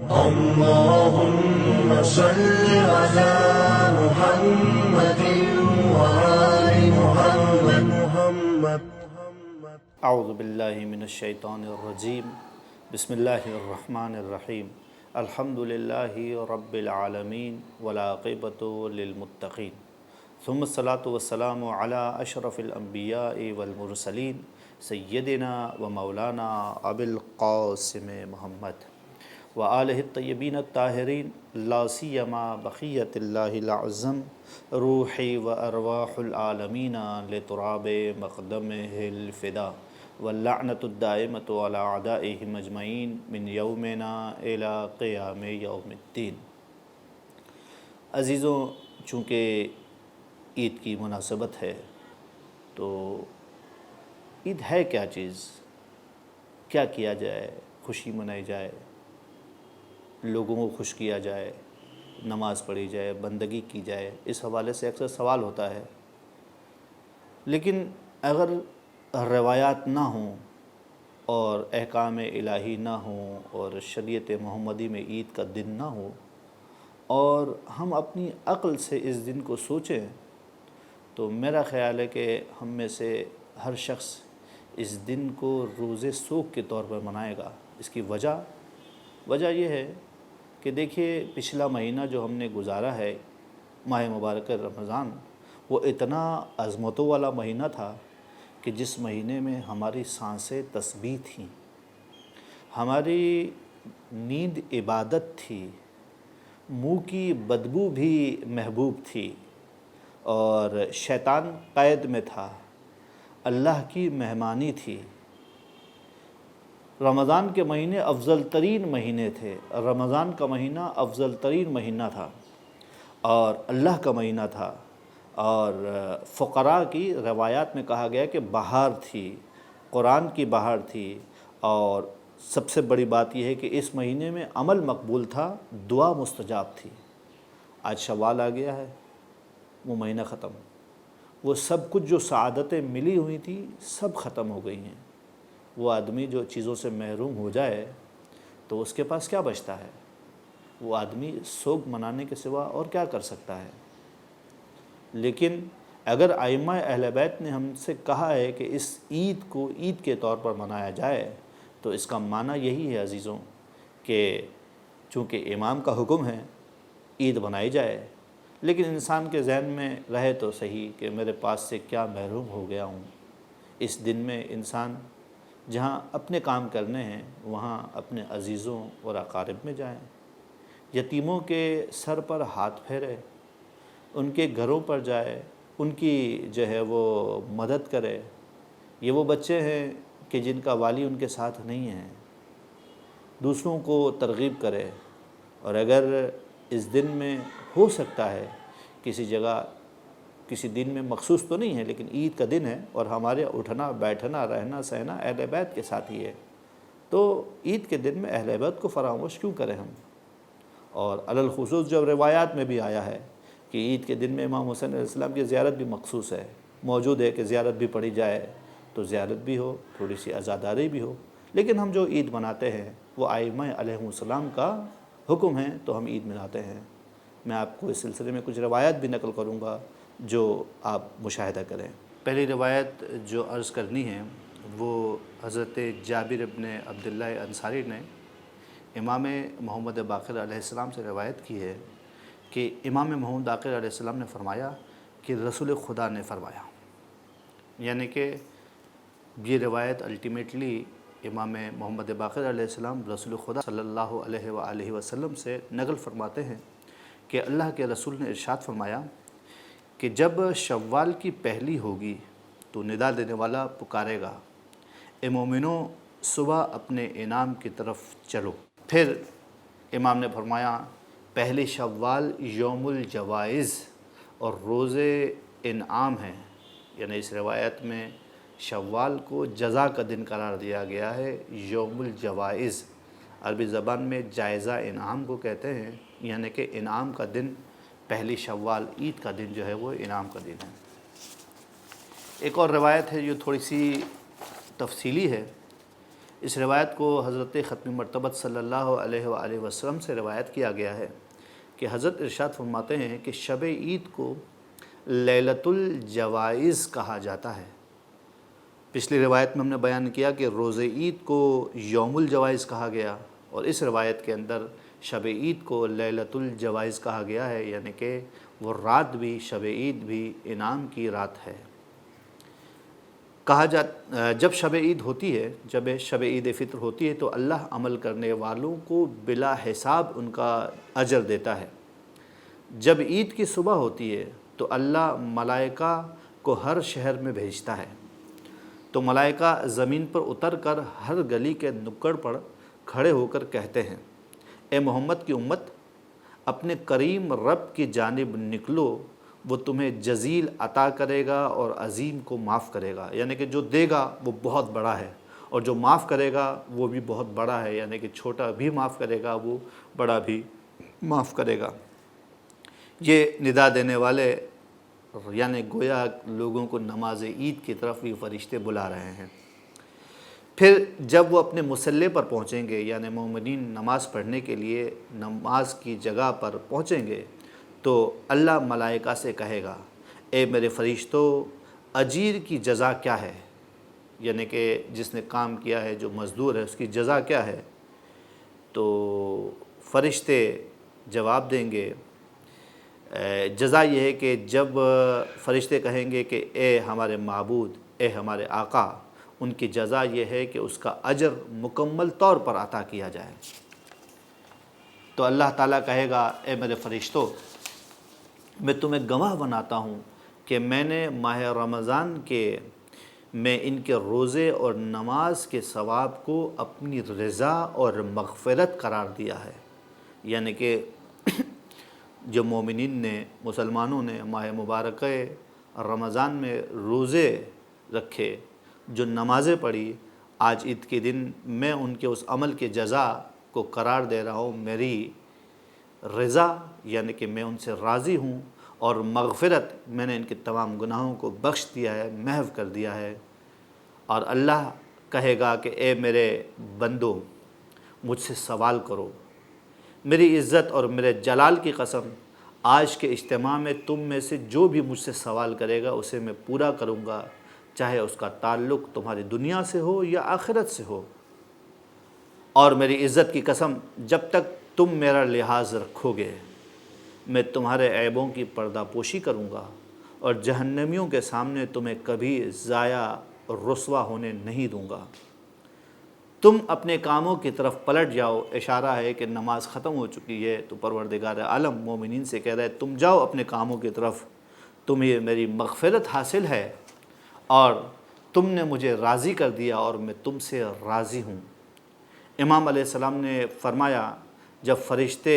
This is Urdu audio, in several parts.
اللهم صل على محمد وآل محمد. اعوذ باللہ من الشیطان الرجیم. بسم اللہ الرحمن الرحیم. الحمد للہ رب العالمین والعاقبۃ للمتقین، ثم الصلاۃ والسلام علی اشرف الانبیاء والمرسلین سیدنا و مولانا ابی القاسم محمد وآلہ الطیبین الطاہرین، لا سیما بقیۃ اللہ العظم روحی و ارواح العالمین لتراب مقدمہ الفدا واللعنۃ الدائمۃ علی اعدائہم اجمعین من یومنا الی قیام یوم الدین. عزیزوں، چونکہ عید کی مناسبت ہے تو عید ہے کیا چیز، کیا کیا جائے، خوشی منائی جائے، لوگوں کو خوش کیا جائے، نماز پڑھی جائے، بندگی کی جائے، اس حوالے سے اکثر سوال ہوتا ہے. لیکن اگر روایات نہ ہوں اور احکام الہی نہ ہوں اور شریعت محمدی میں عید کا دن نہ ہو اور ہم اپنی عقل سے اس دن کو سوچیں تو میرا خیال ہے کہ ہم میں سے ہر شخص اس دن کو روز سوگ کے طور پر منائے گا. اس کی وجہ یہ ہے کہ دیکھیے، پچھلا مہینہ جو ہم نے گزارا ہے، ماہ مبارک رمضان، وہ اتنا عظمتوں والا مہینہ تھا کہ جس مہینے میں ہماری سانسیں تسبیح تھیں، ہماری نیند عبادت تھی، منہ کی بدبو بھی محبوب تھی اور شیطان قید میں تھا، اللہ کی مہمانی تھی. رمضان کے مہینے افضل ترین مہینے تھے، رمضان کا مہینہ افضل ترین مہینہ تھا اور اللہ کا مہینہ تھا. اور فقراء کی روایات میں کہا گیا کہ بہار تھی، قرآن کی بہار تھی. اور سب سے بڑی بات یہ ہے کہ اس مہینے میں عمل مقبول تھا، دعا مستجاب تھی. آج شوال آ گیا ہے، وہ مہینہ ختم، وہ سب کچھ جو سعادتیں ملی ہوئی تھیں سب ختم ہو گئی ہیں. وہ آدمی جو چیزوں سے محروم ہو جائے تو اس کے پاس کیا بچتا ہے؟ وہ آدمی سوگ منانے کے سوا اور کیا کر سکتا ہے؟ لیکن اگر ائمہ اہل بیت نے ہم سے کہا ہے کہ اس عید کو عید کے طور پر منایا جائے تو اس کا معنی یہی ہے عزیزوں کہ چونکہ امام کا حکم ہے عید منائی جائے، لیکن انسان کے ذہن میں رہے تو صحیح کہ میرے پاس سے کیا محروم ہو گیا ہوں. اس دن میں انسان جہاں اپنے کام کرنے ہیں وہاں اپنے عزیزوں اور اقارب میں جائیں، یتیموں کے سر پر ہاتھ پھیرے، ان کے گھروں پر جائے، ان کی جو ہے وہ مدد کرے. یہ وہ بچے ہیں کہ جن کا والی ان کے ساتھ نہیں ہے، دوسروں کو ترغیب کرے. اور اگر اس دن میں ہو سکتا ہے کسی جگہ، کسی دن میں مخصوص تو نہیں ہے لیکن عید کا دن ہے اور ہمارے اٹھنا بیٹھنا رہنا سہنا اہل بیت کے ساتھ ہی ہے، تو عید کے دن میں اہل بیت کو فراموش کیوں کریں ہم؟ اور علی الخصوص جب روایات میں بھی آیا ہے کہ عید کے دن میں امام حسین علیہ السلام کی زیارت بھی مخصوص ہے، موجود ہے کہ زیارت بھی پڑھی جائے تو زیارت بھی ہو، تھوڑی سی عزاداری بھی ہو. لیکن ہم جو عید مناتے ہیں وہ ائمہ علیہ السلام کا حکم ہے تو ہم عید مناتے ہیں. میں آپ کو اس سلسلے میں کچھ روایات بھی نقل کروں گا جو آپ مشاہدہ کریں. پہلی روایت جو عرض کرنی ہے وہ حضرت جابر ابن عبداللہ انصاری نے امام محمد باقر علیہ السلام سے روایت کی ہے کہ امام محمد باقر علیہ السلام نے فرمایا کہ رسول خدا نے فرمایا. یعنی کہ یہ روایت الٹیمیٹلی امام محمد باقر علیہ السلام رسول خدا صلی اللہ علیہ وآلہ وسلم سے نقل فرماتے ہیں کہ اللہ کے رسول نے ارشاد فرمایا کہ جب شوال کی پہلی ہوگی تو ندا دینے والا پکارے گا، اے مومنوں صبح اپنے انعام کی طرف چلو. پھر امام نے فرمایا پہلی شوال یوم الجوائز اور روز انعام ہے. یعنی اس روایت میں شوال کو جزا کا دن قرار دیا گیا ہے. یوم الجوائز عربی زبان میں جائزہ انعام کو کہتے ہیں، یعنی کہ انعام کا دن پہلی شوال، عید کا دن جو ہے وہ انعام کا دن ہے. ایک اور روایت ہے جو تھوڑی سی تفصیلی ہے. اس روایت کو حضرت ختم مرتبت صلی اللہ علیہ وآلہ وسلم سے روایت کیا گیا ہے کہ حضرت ارشاد فرماتے ہیں کہ شب عید کو لیلۃ الجوائز کہا جاتا ہے۔ پچھلی روایت میں ہم نے بیان کیا کہ روز عید کو یوم الجوائز کہا گیا، اور اس روایت کے اندر شب عید کو لیلۃ الجوائز کہا گیا ہے، یعنی کہ وہ رات بھی، شب عید بھی انعام کی رات ہے۔ جب شب عید ہوتی ہے، جب شب عید فطر ہوتی ہے تو اللہ عمل کرنے والوں کو بلا حساب ان کا اجر دیتا ہے۔ جب عید کی صبح ہوتی ہے تو اللہ ملائکہ کو ہر شہر میں بھیجتا ہے، تو ملائکہ زمین پر اتر کر ہر گلی کے نکڑ پر کھڑے ہو کر کہتے ہیں، اے محمد کی امت، اپنے کریم رب کی جانب نکلو، وہ تمہیں جزیل عطا کرے گا اور عظیم کو معاف کرے گا، یعنی کہ جو دے گا وہ بہت بڑا ہے، اور جو معاف کرے گا وہ بھی بہت بڑا ہے، یعنی کہ چھوٹا بھی معاف کرے گا، وہ بڑا بھی معاف کرے گا۔ یہ ندا دینے والے یعنی گویا لوگوں کو نماز عید کی طرف بھی فرشتے بلا رہے ہیں۔ پھر جب وہ اپنے مصلی پر پہنچیں گے، یعنی مومنین نماز پڑھنے کے لیے نماز کی جگہ پر پہنچیں گے، تو اللہ ملائکہ سے کہے گا، اے میرے فرشتوں، اجیر کی جزا کیا ہے؟ یعنی کہ جس نے کام کیا ہے، جو مزدور ہے، اس کی جزا کیا ہے؟ تو فرشتے جواب دیں گے، جزا یہ ہے کہ جب فرشتے کہیں گے کہ اے ہمارے معبود، اے ہمارے آقا، ان کی جزا یہ ہے کہ اس کا اجر مکمل طور پر عطا کیا جائے۔ تو اللہ تعالیٰ کہے گا، اے میرے فرشتوں، میں تمہیں گواہ بناتا ہوں کہ میں نے ماہ رمضان کے میں ان کے روزے اور نماز کے ثواب کو اپنی رضا اور مغفرت قرار دیا ہے، یعنی کہ جو مومنین نے، مسلمانوں نے ماہ مبارکہ رمضان میں روزے رکھے، جو نمازیں پڑھی، آج عید کے دن میں ان کے اس عمل کے جزا کو قرار دے رہا ہوں میری رضا، یعنی کہ میں ان سے راضی ہوں، اور مغفرت، میں نے ان کے تمام گناہوں کو بخش دیا ہے، محو کر دیا ہے۔ اور اللہ کہے گا کہ اے میرے بندو، مجھ سے سوال کرو، میری عزت اور میرے جلال کی قسم، آج کے اجتماع میں تم میں سے جو بھی مجھ سے سوال کرے گا اسے میں پورا کروں گا، چاہے اس کا تعلق تمہاری دنیا سے ہو یا آخرت سے ہو۔ اور میری عزت کی قسم، جب تک تم میرا لحاظ رکھو گے، میں تمہارے عیبوں کی پردہ پوشی کروں گا، اور جہنمیوں کے سامنے تمہیں کبھی ضائع اور رسوا ہونے نہیں دوں گا۔ تم اپنے کاموں کی طرف پلٹ جاؤ، اشارہ ہے کہ نماز ختم ہو چکی ہے، تو پروردگار عالم مومنین سے کہہ رہا ہے، تم جاؤ اپنے کاموں کی طرف، تمہیں میری مغفرت حاصل ہے، اور تم نے مجھے راضی کر دیا اور میں تم سے راضی ہوں۔ امام علیہ السلام نے فرمایا، جب فرشتے،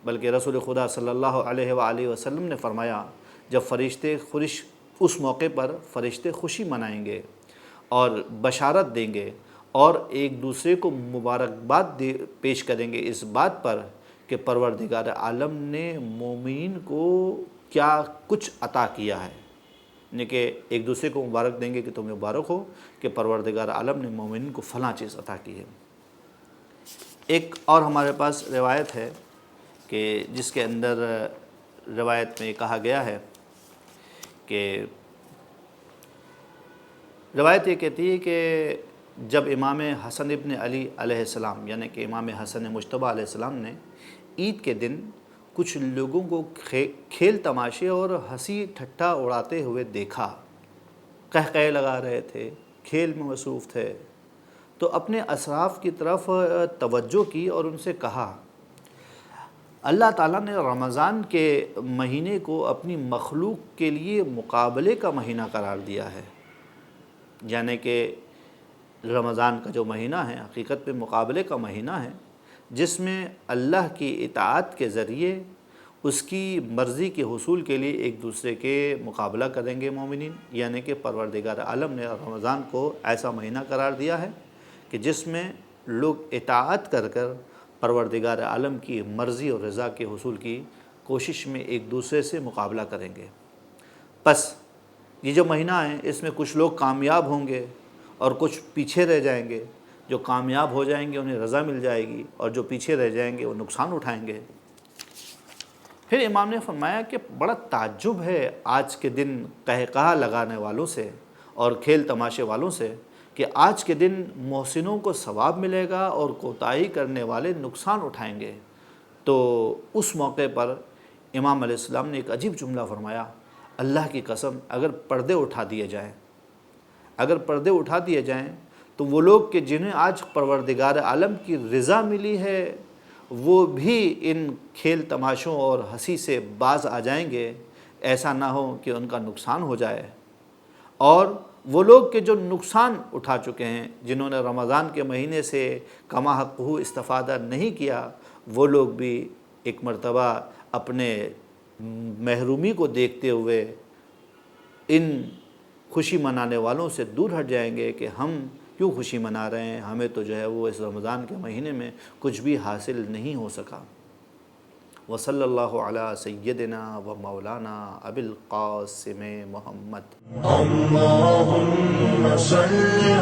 بلکہ رسول خدا صلی اللہ علیہ وآلہ وسلم نے فرمایا، جب فرشتے اس موقع پر فرشتے خوشی منائیں گے اور بشارت دیں گے اور ایک دوسرے کو مبارکباد پیش کریں گے اس بات پر کہ پروردگار عالم نے مومنین کو کیا کچھ عطا کیا ہے، یعنی کہ ایک دوسرے کو مبارک دیں گے کہ تمہیں مبارک ہو کہ پروردگار عالم نے مومنین کو فلاں چیز عطا کی ہے۔ ایک اور ہمارے پاس روایت ہے کہ جس کے اندر روایت میں کہا گیا ہے کہ روایت یہ کہتی ہے کہ جب امام حسن ابن علی علیہ السلام، یعنی کہ امام حسن مجتبیٰ علیہ السلام نے عید کے دن کچھ لوگوں کو کھیل تماشے اور ہنسی ٹھٹھا اڑاتے ہوئے دیکھا، قہقہے لگا رہے تھے، کھیل میں مصروف تھے، تو اپنے اصحاب کی طرف توجہ کی اور ان سے کہا، اللہ تعالیٰ نے رمضان کے مہینے کو اپنی مخلوق کے لیے مقابلے کا مہینہ قرار دیا ہے، یعنی کہ رمضان کا جو مہینہ ہے حقیقت میں مقابلے کا مہینہ ہے، جس میں اللہ کی اطاعت کے ذریعے اس کی مرضی کے حصول کے لیے ایک دوسرے کے مقابلہ کریں گے مومنین، یعنی کہ پروردگار عالم نے رمضان کو ایسا مہینہ قرار دیا ہے کہ جس میں لوگ اطاعت کر کر پروردگار عالم کی مرضی اور رضا کے حصول کی کوشش میں ایک دوسرے سے مقابلہ کریں گے۔ پس یہ جو مہینہ ہے اس میں کچھ لوگ کامیاب ہوں گے اور کچھ پیچھے رہ جائیں گے۔ جو کامیاب ہو جائیں گے انہیں رضا مل جائے گی، اور جو پیچھے رہ جائیں گے وہ نقصان اٹھائیں گے۔ پھر امام نے فرمایا کہ بڑا تعجب ہے آج کے دن قہقہا لگانے والوں سے اور کھیل تماشے والوں سے کہ آج کے دن محسنوں کو ثواب ملے گا اور کوتاہی کرنے والے نقصان اٹھائیں گے۔ تو اس موقع پر امام علیہ السلام نے ایک عجیب جملہ فرمایا، اللہ کی قسم اگر پردے اٹھا دیے جائیں تو وہ لوگ کہ جنہیں آج پروردگار عالم کی رضا ملی ہے وہ بھی ان کھیل تماشوں اور ہنسی سے باز آ جائیں گے، ایسا نہ ہو کہ ان کا نقصان ہو جائے۔ اور وہ لوگ کہ جو نقصان اٹھا چکے ہیں، جنہوں نے رمضان کے مہینے سے کما حقہ استفادہ نہیں کیا، وہ لوگ بھی ایک مرتبہ اپنے محرومی کو دیکھتے ہوئے ان خوشی منانے والوں سے دور ہٹ جائیں گے کہ ہم کیوں خوشی منا رہے ہیں، ہمیں تو جو ہے وہ اس رمضان کے مہینے میں کچھ بھی حاصل نہیں ہو سکا۔ وصلی اللہ علی سیدنا و مولانا ابی القاسم محمد۔ اللهم صل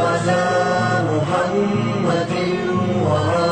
على محمد وآل